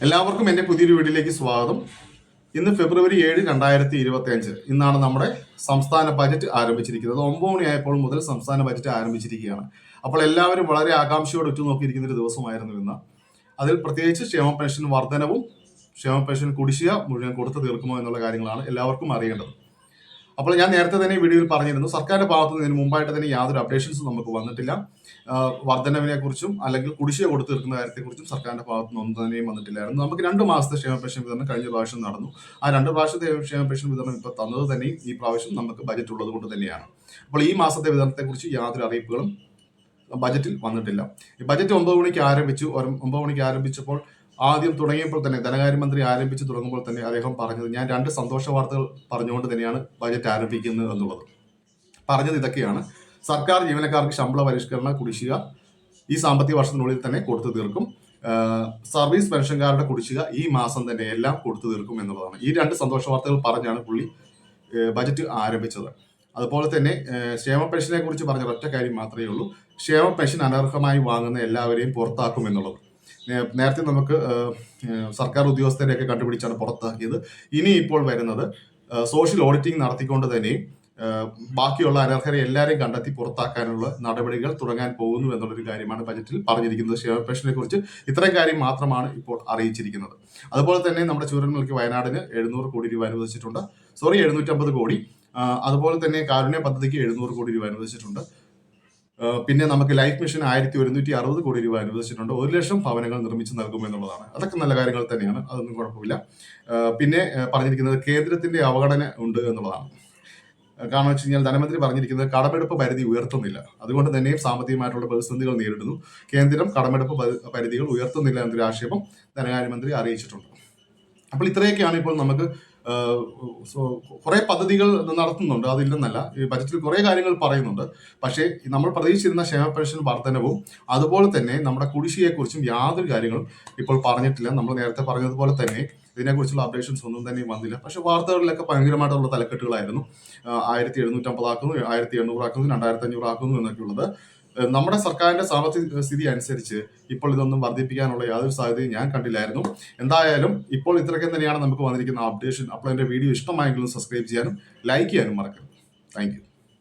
എല്ലാവർക്കും എൻ്റെ പുതിയൊരു വീഡിയോയിലേക്ക് സ്വാഗതം. ഇന്ന് ഫെബ്രുവരി 7, 2025. ഇന്നാണ് നമ്മുടെ സംസ്ഥാന ബജറ്റ് ആരംഭിച്ചിരിക്കുന്നത്. 9 മണിയായപ്പോൾ മുതൽ സംസ്ഥാന ബജറ്റ് ആരംഭിച്ചിരിക്കുകയാണ്. അപ്പോൾ എല്ലാവരും വളരെ ആകാംക്ഷയോടെ ഉറ്റുനോക്കിയിരിക്കുന്ന ഒരു ദിവസമായിരുന്നു ഇന്ന്. അതിൽ പ്രത്യേകിച്ച് ക്ഷേമ പെൻഷൻ വർധനവും ക്ഷേമ പെൻഷൻ കുടിശ്ശിക മുഴുവൻ കൊടുത്തു തീർക്കുമോ എന്നുള്ള കാര്യങ്ങളാണ് എല്ലാവർക്കും അറിയേണ്ടത്. അപ്പോൾ ഞാൻ നേരത്തെ തന്നെ വീഡിയോയിൽ പറഞ്ഞിരുന്നു, സർക്കാരിന്റെ ഭാഗത്തു നിന്ന് ഇതിന് മുമ്പായിട്ട് തന്നെ യാതൊരു അപ്ഡേഷൻസും നമുക്ക് വന്നിട്ടില്ല. വർധനവിനെ കുറിച്ചും അല്ലെങ്കിൽ കുടിശ്ശിക കൊടുത്തു തീർക്കുന്ന കാര്യത്തെക്കുറിച്ചും സർക്കാരിന്റെ ഭാഗത്തു നിന്ന് ഒന്നും തന്നെയും വന്നിട്ടില്ലായിരുന്നു. നമുക്ക് 2 മാസത്തെ ക്ഷേമ പെൻഷൻ വിതരണം കഴിഞ്ഞ പ്രാവശ്യം നടന്നു. ആ 2 പ്രാവശ്യത്തെ ക്ഷേമ പെൻഷൻ വിതരണം ഇപ്പോൾ തന്നത് തന്നെയും ഈ പ്രാവശ്യം നമുക്ക് ബജറ്റ് ഉള്ളത് കൊണ്ട് തന്നെയാണ്. അപ്പോൾ ഈ മാസത്തെ വിതരണത്തെക്കുറിച്ച് യാതൊരു അറിയിപ്പുകളും ബജറ്റിൽ വന്നിട്ടില്ല. ഈ ബജറ്റ് 9 മണിക്ക് ആരംഭിച്ചു. 9 മണിക്ക് ആരംഭിച്ചപ്പോൾ ആദ്യം തുടങ്ങിയപ്പോൾ തന്നെ ധനകാര്യമന്ത്രി ആരംഭിച്ച് തുടങ്ങുമ്പോൾ തന്നെ അദ്ദേഹം പറഞ്ഞത്, ഞാൻ 2 സന്തോഷ വാർത്തകൾ പറഞ്ഞുകൊണ്ട് തന്നെയാണ് ബജറ്റ് ആരംഭിക്കുന്നത് എന്നുള്ളത്. പറഞ്ഞത് ഇതൊക്കെയാണ്: സർക്കാർ ജീവനക്കാർക്ക് ശമ്പള പരിഷ്കരണ കുടിശ്ശിക ഈ സാമ്പത്തിക വർഷത്തിനുള്ളിൽ തന്നെ കൊടുത്തു തീർക്കും. സർവീസ് പെൻഷൻകാരുടെ കുടിശ്ശിക ഈ മാസം തന്നെ എല്ലാം കൊടുത്തു തീർക്കും എന്നുള്ളതാണ്. ഈ 2 സന്തോഷ വാർത്തകൾ പറഞ്ഞാണ് പുള്ളി ബജറ്റ് ആരംഭിച്ചത്. അതുപോലെ തന്നെ ക്ഷേമ പെൻഷനെ കുറിച്ച് പറഞ്ഞ ഒറ്റ കാര്യം മാത്രമേ ഉള്ളൂ: ക്ഷേമ പെൻഷൻ അനർഹമായി വാങ്ങുന്ന എല്ലാവരെയും പുറത്താക്കും എന്നുള്ളത്. നേരത്തെ നമുക്ക് സർക്കാർ ഉദ്യോഗസ്ഥരെയൊക്കെ കണ്ടുപിടിച്ചാണ് പുറത്താക്കിയത്. ഇനി ഇപ്പോൾ വരുന്നത് സോഷ്യൽ ഓഡിറ്റിംഗ് നടത്തിക്കൊണ്ട് തന്നെയും ബാക്കിയുള്ള അനർഹരെ എല്ലാവരെയും കണ്ടെത്തി പുറത്താക്കാനുള്ള നടപടികൾ തുടങ്ങാൻ പോകുന്നു എന്നുള്ളൊരു കാര്യമാണ് ബജറ്റിൽ പറഞ്ഞിരിക്കുന്നത്. ക്ഷേമ പെൻഷനെ കുറിച്ച് ഇത്രയും കാര്യം മാത്രമാണ് ഇപ്പോൾ അറിയിച്ചിരിക്കുന്നത്. അതുപോലെ തന്നെ നമ്മുടെ ചൂരന്മലയ്ക്ക് വയനാടിന് 700 കോടി രൂപ അനുവദിച്ചിട്ടുണ്ട്. 750 കോടി. അതുപോലെ തന്നെ കാരുണ്യ പദ്ധതിക്ക് 700 കോടി രൂപ അനുവദിച്ചിട്ടുണ്ട്. പിന്നെ നമുക്ക് ലൈഫ് മിഷൻ 1160 കോടി രൂപ അനുവദിച്ചിട്ടുണ്ട്. 1 ലക്ഷം ഭവനങ്ങൾ നിർമ്മിച്ച് നൽകുമെന്നുള്ളതാണ്. അതൊക്കെ നല്ല കാര്യങ്ങൾ തന്നെയാണ്, അതൊന്നും കുഴപ്പമില്ല. പിന്നെ പറഞ്ഞിരിക്കുന്നത് കേന്ദ്രത്തിന്റെ അവഗണന ഉണ്ട് എന്നുള്ളതാണ്. കാരണം വെച്ച് കഴിഞ്ഞാൽ ധനമന്ത്രി പറഞ്ഞിരിക്കുന്നത് കടമെടുപ്പ് പരിധി ഉയർത്തുന്നില്ല, അതുകൊണ്ട് തന്നെയും സാമ്പത്തികമായിട്ടുള്ള പ്രതിസന്ധികൾ നേരിടുന്നു. കേന്ദ്രം കടമെടുപ്പ് പരിധികൾ ഉയർത്തുന്നില്ല എന്നൊരു ആക്ഷേപം ധനകാര്യമന്ത്രി അറിയിച്ചിട്ടുണ്ട്. അപ്പോൾ ഇത്രയൊക്കെയാണ് ഇപ്പോൾ നമുക്ക് കുറെ പദ്ധതികൾ നടത്തുന്നുണ്ട്, അതില്ലെന്നല്ല. ഈ ബജറ്റിൽ കുറെ കാര്യങ്ങൾ പറയുന്നുണ്ട്. പക്ഷേ നമ്മൾ പ്രതീക്ഷിച്ചിരുന്ന ക്ഷേമ പെൻഷൻ വർധനവും അതുപോലെ തന്നെ നമ്മുടെ കുടിശ്ശികയെക്കുറിച്ചും യാതൊരു കാര്യങ്ങളും ഇപ്പോൾ പറഞ്ഞിട്ടില്ല. നമ്മൾ നേരത്തെ പറഞ്ഞതുപോലെ തന്നെ ഇതിനെക്കുറിച്ചുള്ള അപ്ഡേഷൻസ് ഒന്നും തന്നെ വന്നില്ല. പക്ഷെ വാർത്തകളിലൊക്കെ ഭയങ്കരമായിട്ടുള്ള തലക്കെട്ടുകളായിരുന്നു. 1750 ആക്കുന്നു, 1800 ആക്കുന്നു, 2500 ആക്കുന്നു എന്നൊക്കെയുള്ളത്. നമ്മുടെ സർക്കാരിന്റെ സാമ്പത്തിക സ്ഥിതി അനുസരിച്ച് ഇപ്പോൾ ഇതൊന്നും വർദ്ധിപ്പിക്കാനുള്ള യാതൊരു സാധ്യതയും ഞാൻ കണ്ടില്ലായിരുന്നു. എന്തായാലും ഇപ്പോൾ ഇത്രയൊക്കെ തന്നെയാണ് നമുക്ക് വന്നിരിക്കുന്ന അപ്ഡേഷൻ. അപ്പോൾ എൻ്റെ വീഡിയോ ഇഷ്ടമായെങ്കിലും സബ്സ്ക്രൈബ് ചെയ്യാനും ലൈക്ക് ചെയ്യാനും മറക്കരുത്. Thank you.